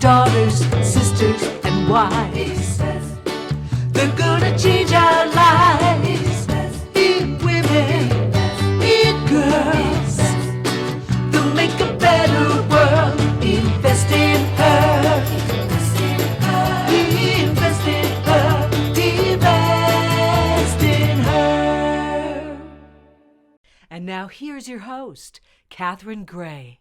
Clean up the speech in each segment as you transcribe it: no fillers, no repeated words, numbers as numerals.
daughters, sisters, and wives. They're gonna change our lives. Be women, be girls. They'll make a better world. Invest in her. Invest in her. Invest in her. And now here's your host, Catherine Gray.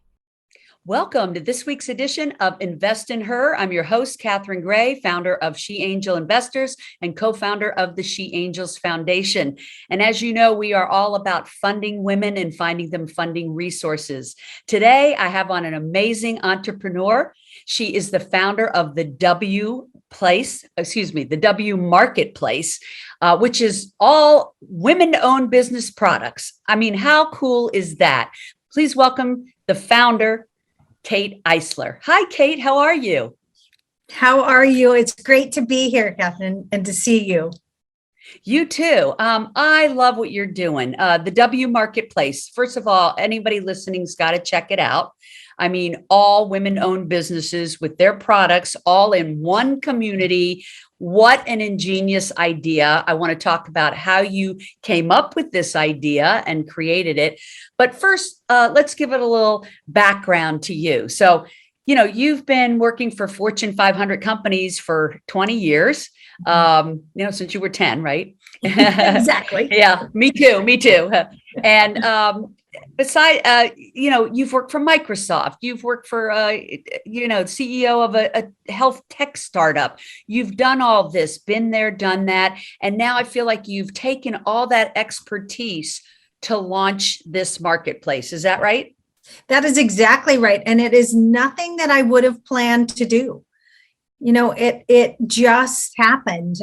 Welcome to this week's edition of Invest in Her. I'm your host, Catherine Gray, founder of She Angel Investors and co-founder of the She Angels Foundation. And as you know, we are all about funding women and finding them funding resources. Today, I have on an amazing entrepreneur. She is the founder of the TheWMarketplace, which is all women-owned business products. I mean, how cool is that? Please welcome the founder, Kate Eisler. Hi, Kate. How are you? How are you? It's great to be here, Catherine, and to see you. You too. I love what you're doing. The TheWMarketplace. First of all, anybody listening's got to check it out. I mean, all women-owned businesses with their products all in one community. What an ingenious idea. I want to talk about how you came up with this idea and created it. But first, let's give it a little background to you. So, you've been working for Fortune 500 companies for 20 years, since you were 10, right? Exactly. Yeah, me too. And you've worked for Microsoft. You've worked for, CEO of a health tech startup. You've done all this, been there, done that. And now I feel like you've taken all that expertise to launch this marketplace. Is that right? That is exactly right. And it is nothing that I would have planned to do. It just happened.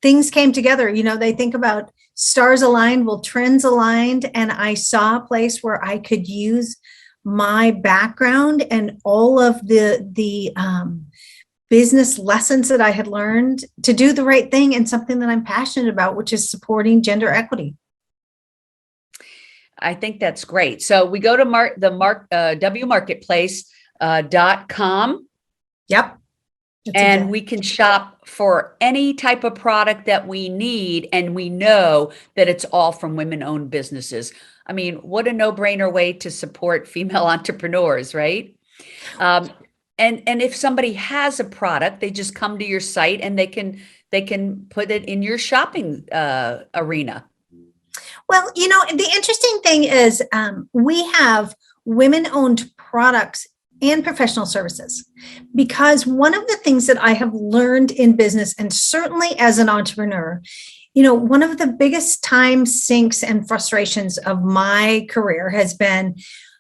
Things came together. They think about stars aligned, well, trends aligned. And I saw a place where I could use my background and all of the business lessons that I had learned to do the right thing and something that I'm passionate about, which is supporting gender equity. I think that's great. So we go to TheWMarketplace.com. Yep. And we can shop for any type of product that we need. And we know that it's all from women-owned businesses. I mean, what a no-brainer way to support female entrepreneurs, right? And if somebody has a product, they just come to your site and they can put it in your shopping arena. Well, the interesting thing is we have women-owned products and professional services, because one of the things that I have learned in business, and certainly as an entrepreneur, one of the biggest time sinks and frustrations of my career has been,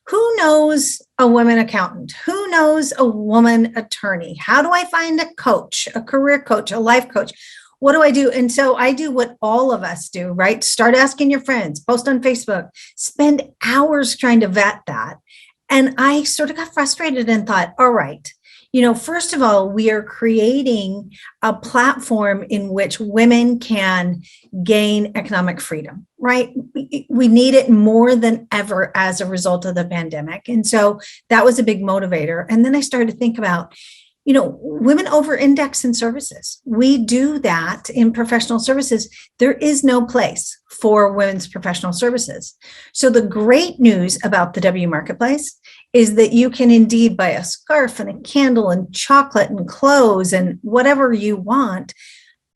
who knows a woman accountant? Who knows a woman attorney? How do I find a coach, a career coach, a life coach? What do I do? And so I do what all of us do, right? Start asking your friends, post on Facebook, spend hours trying to vet that. And I sort of got frustrated and thought, all right, first of all, we are creating a platform in which women can gain economic freedom, right? We need it more than ever as a result of the pandemic. And so that was a big motivator. And then I started to think about, women over-index in services. We do that in professional services. There is no place for women's professional services. So the great news about the TheWMarketplace is that you can indeed buy a scarf and a candle and chocolate and clothes and whatever you want.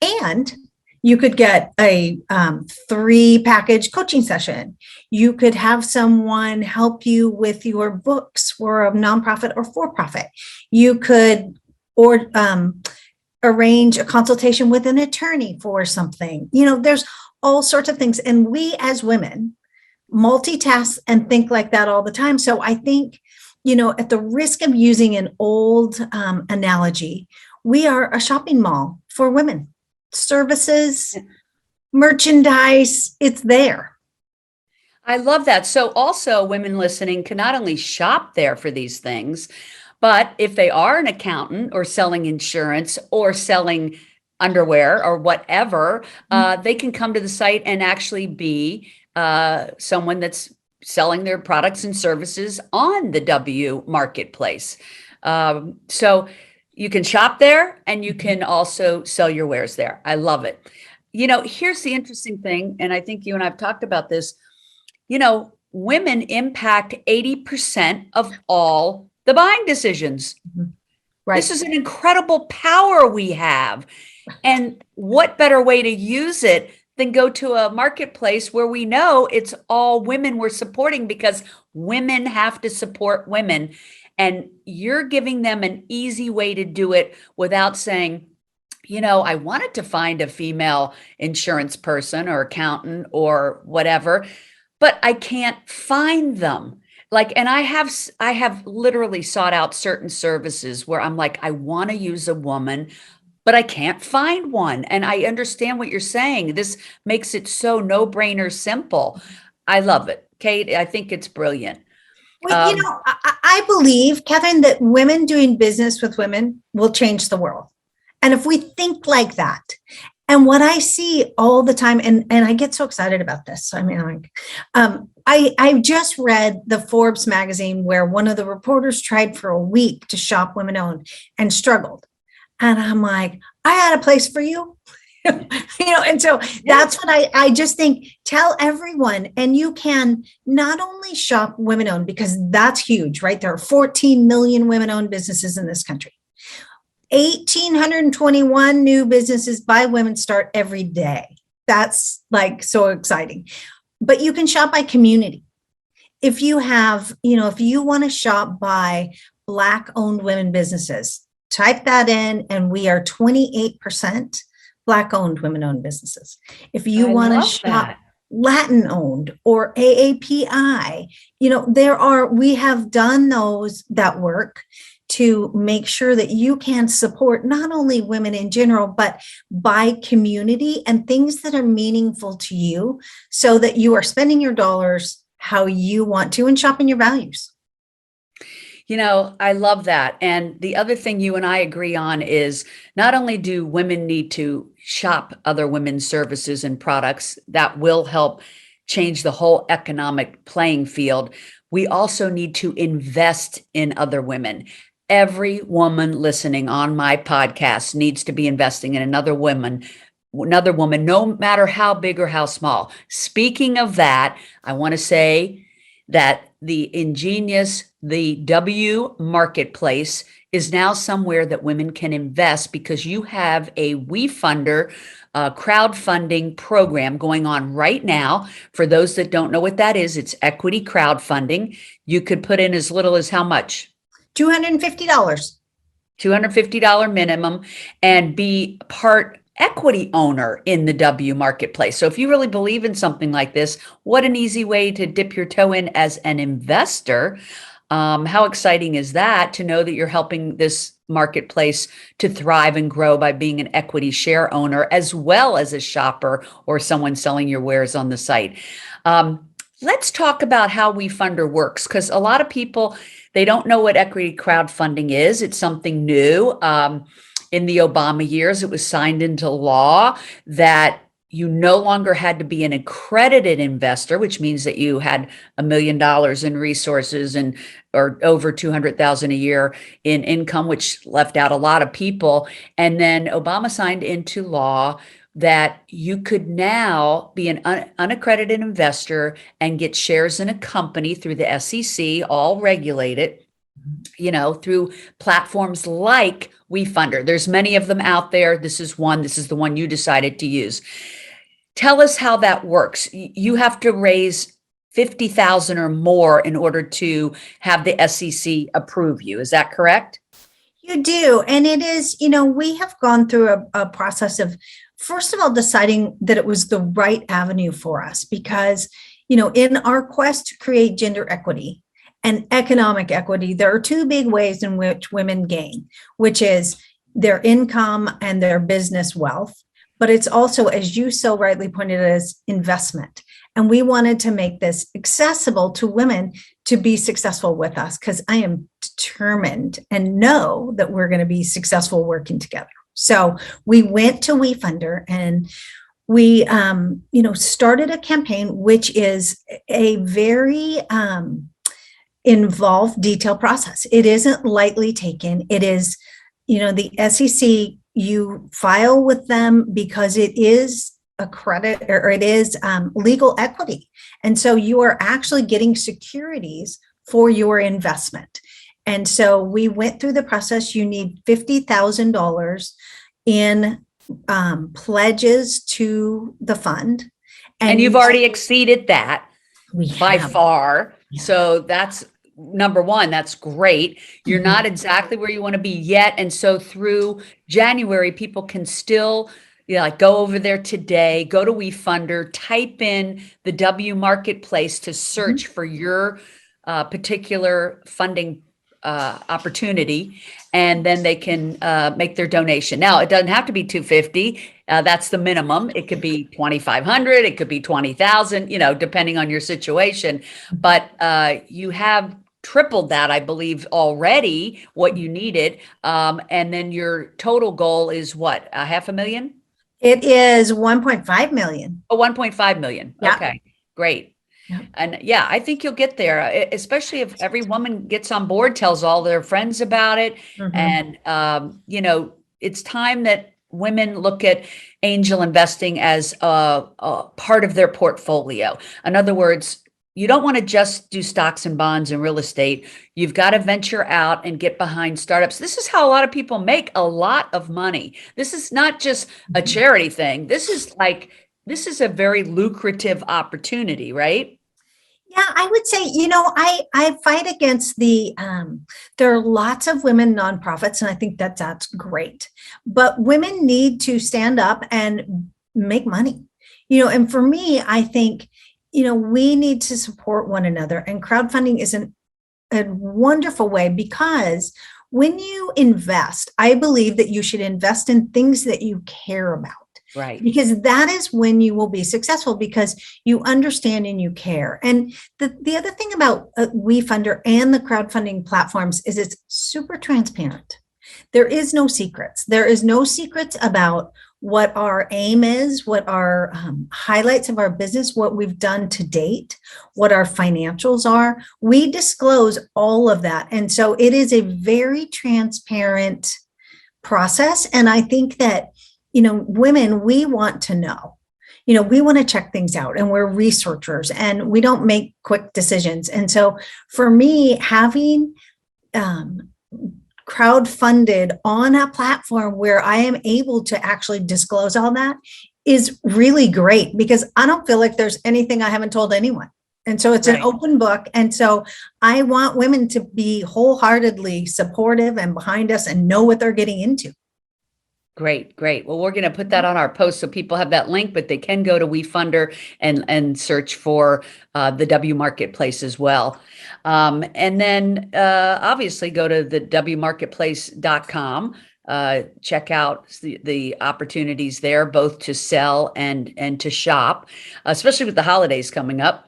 And you could get a 3-package coaching session. You could have someone help you with your books for a nonprofit or for-profit. You could arrange a consultation with an attorney for something. There's all sorts of things. And we as women multitask and think like that all the time. So I think, at the risk of using an old analogy, we are a shopping mall for women. Services, merchandise, it's there. I love that. So also women listening can not only shop there for these things, but if they are an accountant or selling insurance or selling underwear or whatever, they can come to the site and actually be someone that's selling their products and services on the TheWMarketplace. So you can shop there and you can also sell your wares there. I love it. Here's the interesting thing, and I think you and I've talked about this. Women impact 80% of all the buying decisions. Right. This is an incredible power we have. And what better way to use it than go to a marketplace where we know it's all women we're supporting, because women have to support women. And you're giving them an easy way to do it without saying, I wanted to find a female insurance person or accountant or whatever, but I can't find them. And I have literally sought out certain services where I'm like, I want to use a woman, but I can't find one. And I understand what you're saying. This makes it so no-brainer simple. I love it, Kate. I think it's brilliant. Well, I believe, Catherine, that women doing business with women will change the world. And if we think like that, and what I see all the time, and I get so excited about this. I mean, I just read the Forbes magazine where one of the reporters tried for a week to shop women owned and struggled. And I'm like, I had a place for you. And so that's what I just think, tell everyone, and you can not only shop women owned, because that's huge, right? There are 14 million women owned businesses in this country. 1,821 new businesses by women start every day. That's so exciting. But you can shop by community. If you have, if you want to shop by Black owned women businesses, type that in, and we are 28% Black owned women owned businesses. If you want to shop Latin owned or AAPI, we have done that work to make sure that you can support not only women in general, but by community and things that are meaningful to you, so that you are spending your dollars how you want to and shopping your values. I love that. And the other thing you and I agree on is not only do women need to shop other women's services and products that will help change the whole economic playing field, we also need to invest in other women. Every woman listening on my podcast needs to be investing in another woman, no matter how big or how small. Speaking of that, I want to say that the TheWMarketplace is now somewhere that women can invest, because you have a WeFunder crowdfunding program going on right now. For those that don't know what that is, it's equity crowdfunding. You could put in as little as how much? $250. $250 minimum, and be part equity owner in the TheWMarketplace. So if you really believe in something like this, what an easy way to dip your toe in as an investor. How exciting is that, to know that you're helping this marketplace to thrive and grow by being an equity share owner, as well as a shopper or someone selling your wares on the site. Let's talk about how WeFunder works, because a lot of people, they don't know what equity crowdfunding is. It's something new. In the Obama years, it was signed into law that you no longer had to be an accredited investor, which means that you had $1 million in resources or over 200,000 a year in income, which left out a lot of people. And then Obama signed into law that you could now be an unaccredited investor and get shares in a company through the SEC, all regulated, through platforms like WeFunder. There's many of them out there. This is one. This is the one you decided to use. Tell us how that works. You have to raise $50,000 or more in order to have the SEC approve you. Is that correct? You do. And it is, we have gone through a process of, first of all, deciding that it was the right avenue for us, because, in our quest to create gender equity and economic equity, there are two big ways in which women gain, which is their income and their business wealth. But it's also, as you so rightly pointed out, as investment. And we wanted to make this accessible to women to be successful with us, because I am determined and know that we're going to be successful working together. So we went to WeFunder and we, started a campaign, which is a very, involved, detailed process. It isn't lightly taken. It is, the SEC, you file with them because it is a credit, or it is legal equity. And so you are actually getting securities for your investment. And so we went through the process. You need $50,000 in pledges to the fund. And you've already exceeded that by have. far. Yeah. So that's number one. That's great. You're not exactly where you want to be yet. And so through January, people can still like go over there today, go to WeFunder, type in the WMarketplace to search for your particular funding opportunity, and then they can make their donation. Now, it doesn't have to be $250. That's the minimum. It could be $2,500. It could be $20,000, depending on your situation. But you have tripled that, I believe, already what you needed. And then your total goal is what? $500,000? It is 1.5 million. Oh, 1.5 million. Yeah. Okay, great. Yeah. And yeah, I think you'll get there, especially if every woman gets on board, tells all their friends about it. And, it's time that women look at angel investing as a part of their portfolio. In other words, you don't want to just do stocks and bonds and real estate. You've got to venture out and get behind startups. This is how a lot of people make a lot of money. This is not just a charity thing. This is a very lucrative opportunity, right? Yeah, I would say, I fight against there are lots of women nonprofits, and I think that's great. But women need to stand up and make money, and for me, I think, we need to support one another, and crowdfunding is a wonderful way, because when you invest, I believe that you should invest in things that you care about. Right. Because that is when you will be successful, because you understand and you care. And the other thing about WeFunder and the crowdfunding platforms is it's super transparent. There is no secrets. There is no secrets about what our aim is, what our highlights of our business, what we've done to date, what our financials are. We disclose all of that. And so it is a very transparent process. And I think that women, we want to know, we want to check things out, and we're researchers, and we don't make quick decisions. And so for me, having crowdfunded on a platform where I am able to actually disclose all that is really great, because I don't feel like there's anything I haven't told anyone. And so it's an open book. And so I want women to be wholeheartedly supportive and behind us and know what they're getting into. Great. Well, we're going to put that on our post so people have that link, but they can go to WeFunder and search for the WMarketplace as well. And then obviously go to the TheWMarketplace.com. Check out the opportunities there, both to sell and to shop, especially with the holidays coming up.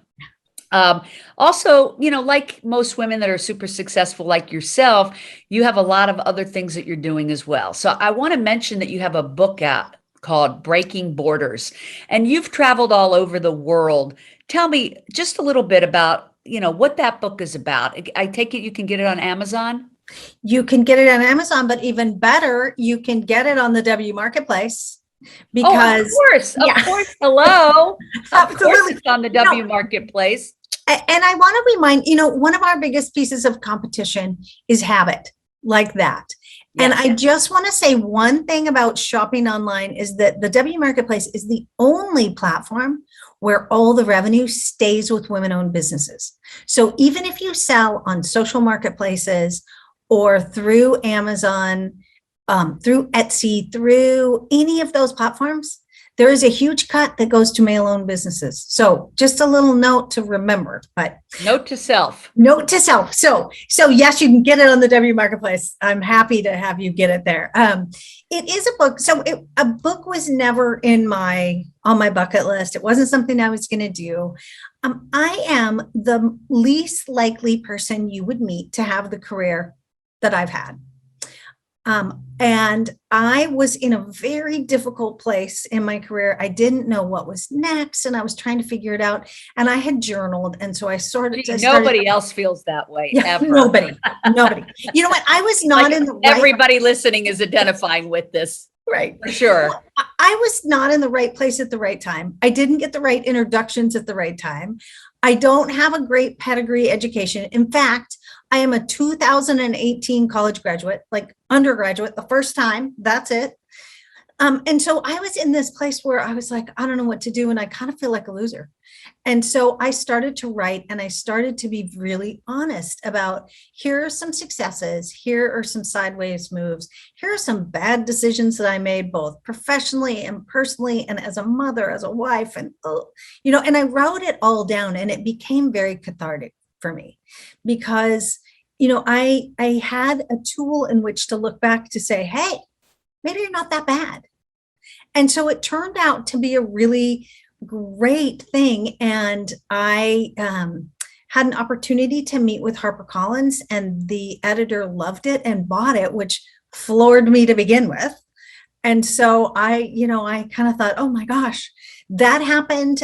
Also, like most women that are super successful like yourself, you have a lot of other things that you're doing as well. So I want to mention that you have a book out called Breaking Borders, and you've traveled all over the world. Tell me just a little bit about, what that book is about. I take it you can get it on Amazon? You can get it on Amazon, but even better, you can get it on the WMarketplace. Because of course. Hello. Of course it's on the WMarketplace. And I want to remind, one of our biggest pieces of competition is habit, like that. Yes. And I just want to say one thing about shopping online is that the WMarketplace is the only platform where all the revenue stays with women-owned businesses. So even if you sell on social marketplaces or through Amazon, through Etsy, through any of those platforms, there is a huge cut that goes to male-owned businesses. So just a little note to remember, but note to self. So yes, you can get it on the WMarketplace. I'm happy to have you get it there. It is a book. So a book was never on my bucket list. It wasn't something I was going to do. I am the least likely person you would meet to have the career that I've had. And I was in a very difficult place in my career. I didn't know what was next, and I was trying to figure it out. And I had journaled, and so I started. Nobody else feels that way, Yeah, ever. nobody. You know what? I was not Like in the right. everybody listening is identifying with this. Right. For sure. I was not in the right place at the right time. I didn't get the right introductions at the right time. I don't have a great pedigree education. In fact, I am a 2018 college graduate, like undergraduate, the first time. That's it. And so I was in this place where I was like, I don't know what to do. And I kind of feel like a loser. And so I started to write, and I started to be really honest about, here are some successes. Here are some sideways moves. Here are some bad decisions that I made, both professionally and personally, and as a mother, as a wife, and, and I wrote it all down, and it became very cathartic for me because, I had a tool in which to look back to say, hey, maybe you're not that bad. And so it turned out to be a really great thing. And I had an opportunity to meet with HarperCollins, and the editor loved it and bought it, which floored me to begin with. And so I kind of thought, oh my gosh, that happened.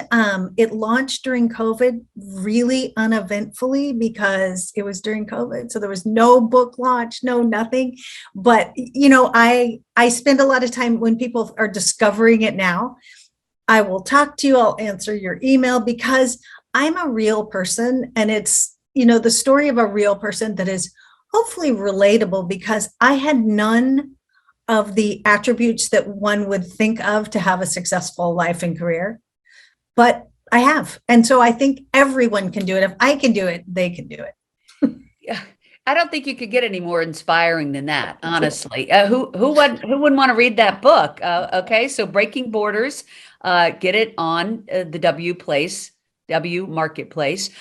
It launched during COVID, really uneventfully, because it was during COVID. So there was no book launch, no nothing. But, I spend a lot of time when people are discovering it now. I will talk to you. I'll answer your email, because I'm a real person. And it's, the story of a real person that is hopefully relatable, because I had none of the attributes that one would think of to have a successful life and career, but I have. And so I think everyone can do it. If I can do it, they can do it. Yeah. I don't think you could get any more inspiring than that, honestly. Who wouldn't want to read that book? Okay, so Breaking Borders, get it on the TheWMarketplace,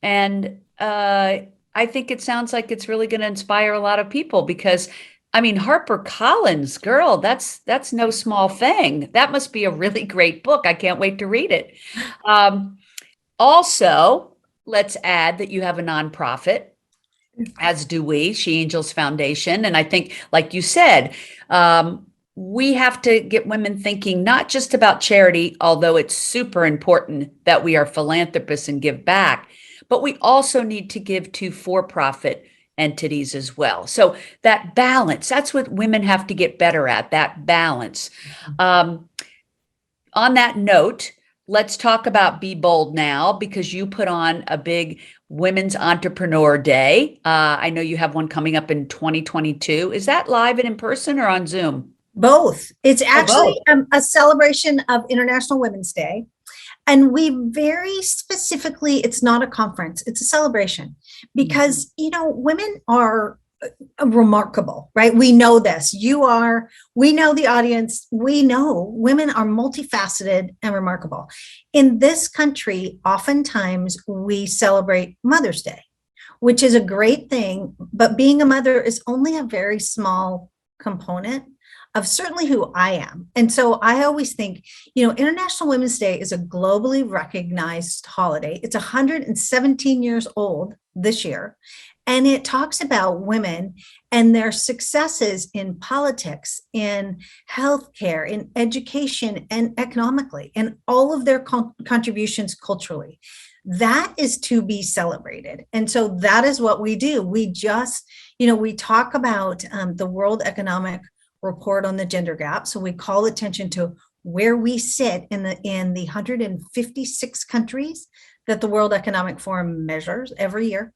and I think it sounds like it's really going to inspire a lot of people, because HarperCollins, girl, that's no small thing. That must be a really great book. I can't wait to read it. Also, let's add that you have a nonprofit, as do we, She Angels Foundation. And I think, like you said, we have to get women thinking not just about charity, although it's super important that we are philanthropists and give back, but we also need to give to for-profit entities as well. So that balance, that's what women have to get better at, that balance. On that note, let's talk about Be Bold Now, because you put on a big Women's Entrepreneur Day. I know you have one coming up in 2022. Is that live and in person or on Zoom? Both. It's actually a celebration of International Women's Day. And we very specifically, it's not a conference, it's a celebration, because, women are remarkable, right? We know this. We know the audience. We know women are multifaceted and remarkable. In this country, oftentimes we celebrate Mother's Day, which is a great thing, but being a mother is only a very small component of certainly who I am. And so I always think, International Women's Day is a globally recognized holiday. It's 117 years old this year. And it talks about women and their successes in politics, in healthcare, in education, and economically, and all of their contributions culturally. That is to be celebrated. And so that is what we do. We just, we talk about the World Economic Report on the gender gap. So we call attention to where we sit in the 156 countries that the World Economic Forum measures every year.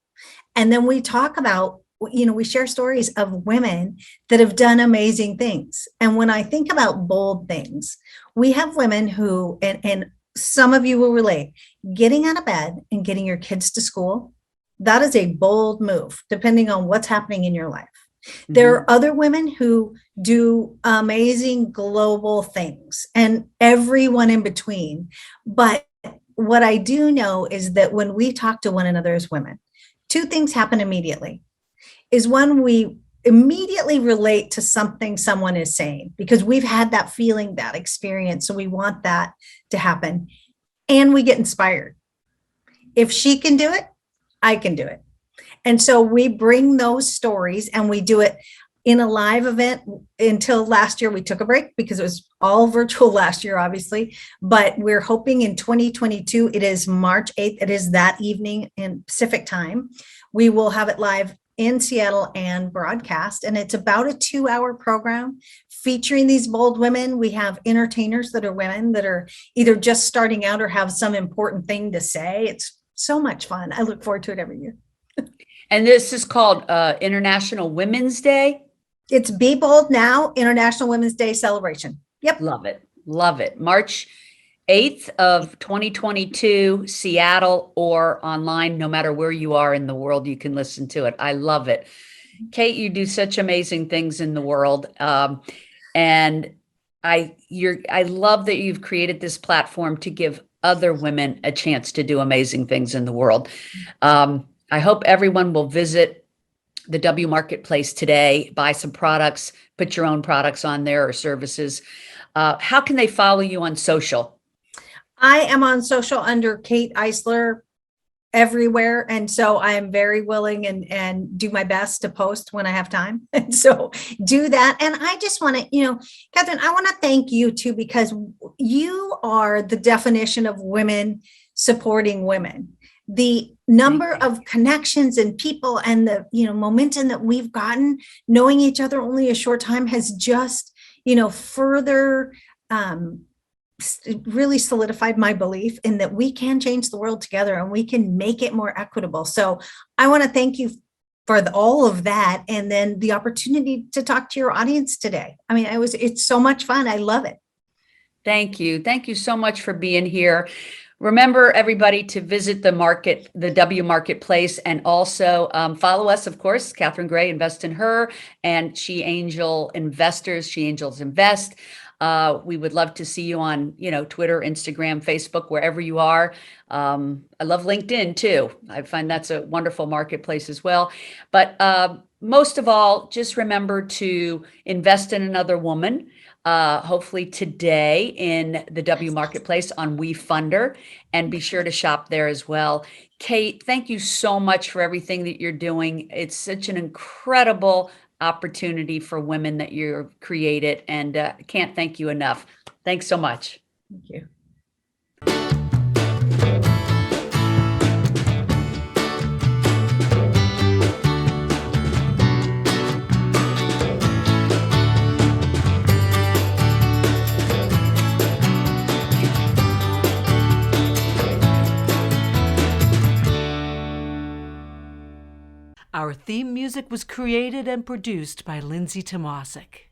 And then we talk about, we share stories of women that have done amazing things. And when I think about bold things, we have women who, and some of you will relate, getting out of bed and getting your kids to school, that is a bold move, depending on what's happening in your life. Mm-hmm. There are other women who do amazing global things, and everyone in between. But what I do know is that when we talk to one another as women, two things happen immediately. Is one, we immediately relate to something someone is saying, because we've had that feeling, that experience. So we want that to happen. And we get inspired. If she can do it, I can do it. And so we bring those stories and we do it in a live event. Until last year, we took a break because it was all virtual last year, obviously. But we're hoping in 2022, it is March 8th. It is that evening in Pacific time. We will have it live in Seattle and broadcast. And it's about a 2-hour program featuring these bold women. We have entertainers that are women that are either just starting out or have some important thing to say. It's so much fun. I look forward to it every year. And this is called International Women's Day. It's Be Bold Now, International Women's Day celebration. Yep. Love it. Love it. March 8th of 2022, Seattle, or online, no matter where you are in the world, you can listen to it. I love it. Kate, you do such amazing things in the world. And I love that you've created this platform to give other women a chance to do amazing things in the world. I hope everyone will visit the W Marketplace today, buy some products, put your own products on there or services. How can they follow you on social? I am on social under Kate Eisler everywhere. And so I am very willing and do my best to post when I have time. And so do that. And I just want to, Catherine, I want to thank you too, because you are the definition of women supporting women. The number of connections and people and the, momentum that we've gotten knowing each other only a short time has just, further, really solidified my belief in that we can change the world together and we can make it more equitable. So I want to thank you for all of that. And then the opportunity to talk to your audience today. I mean, it's so much fun. I love it. Thank you. Thank you so much for being here. Remember, everybody, to visit the W Marketplace, and also follow us, of course, Catherine Gray, Invest in Her, and She Angel Investors, She Angels Invest. We would love to see you on, Twitter, Instagram, Facebook, wherever you are. I love LinkedIn too. I find that's a wonderful marketplace as well. But most of all, just remember to invest in another woman. Hopefully today in the W Marketplace on WeFunder, and be sure to shop there as well. Kate, thank you so much for everything that you're doing. It's such an incredible opportunity for women that you've created, and can't thank you enough. Thanks so much. Thank you. Our theme music was created and produced by Lindsay Tomasic.